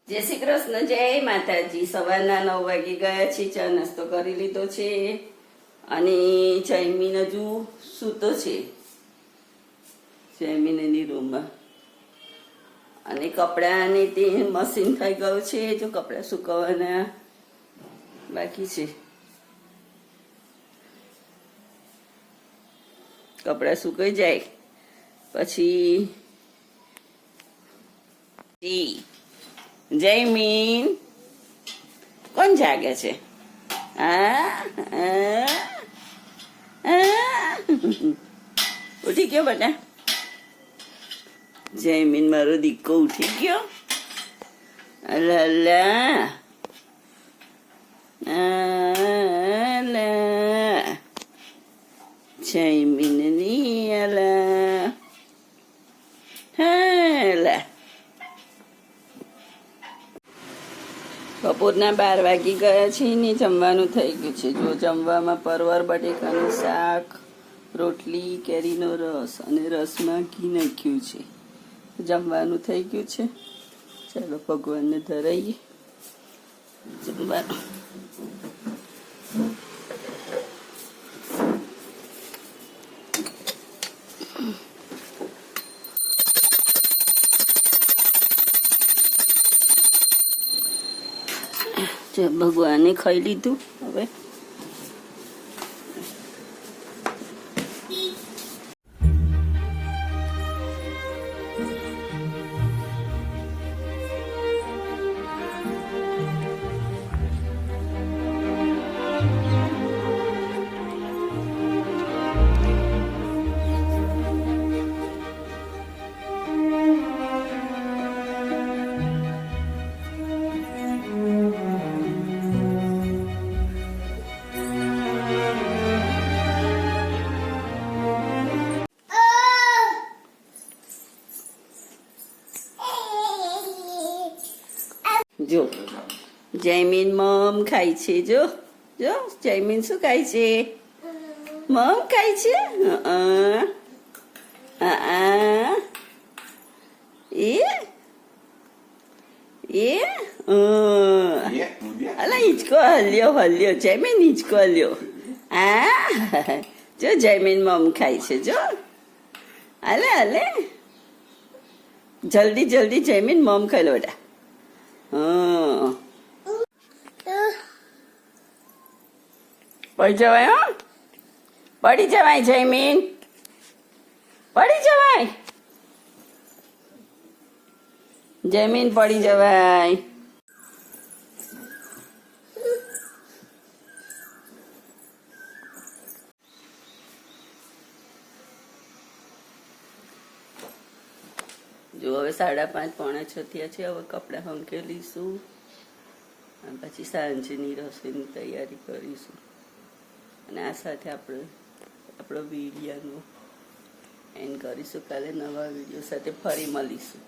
જય શ્રી કૃષ્ણ, જય માતાજી. સવારના 9 વાગી ગયા છે. ચા નાસ્તો કરી લીધો છે અને જયમીન હજુ સૂતો છે જયમીનની રૂમમાં. અને કપડાને તે મશીન થઈ ગયું છે. જો કપડાં સુકવવાના બાકી છે. કપડાં સુકાઈ જાય પછી જયમીન કોણ જાગે છે? ઉઠી ગયો બેટા? જયમીન મારો દીકરો ઉઠી ગયો. અલા જયમીનની અલા હા. બપોરના 12 વાગી ગયા છે ને જમવાનું થઈ ગયું છે. જો જમવામાં પરવર બટેકાનું શાક, રોટલી, કેરીનો રસ અને રસમાં ઘી નાખ્યું છે. જમવાનું થઈ ગયું છે. ચાલો ભગવાનને ધરાઈએ જમવાનું. ભગવાને ખાઈ લીધું. હવે જો જયમીન મમ ખાય છે. જો જો જયમીન શું ખાય છે? મમ ખાય છે. અલા હિંચકો હલ્યો જયમીન હિંચકો હલ્યો. જો જયમીન મમ ખાય છે. જો અલે જલ્દી જલ્દી જયમીન મમ ખાઈ લો બેટા. પડી જવાય. પડી જવાય જયમીન, પડી જવાય જયમીન, પડી જવાય. જો હવે 5:30 પોણા 6 થયા છે. હવે કપડાં હંકેલીશું અને પછી સાંજની રસોઈની તૈયારી કરીશું. અને આ સાથે આપણો વિડીયોનો એન્ડ કરીશું. કાલે નવા વિડીયો સાથે ફરી મળીશું.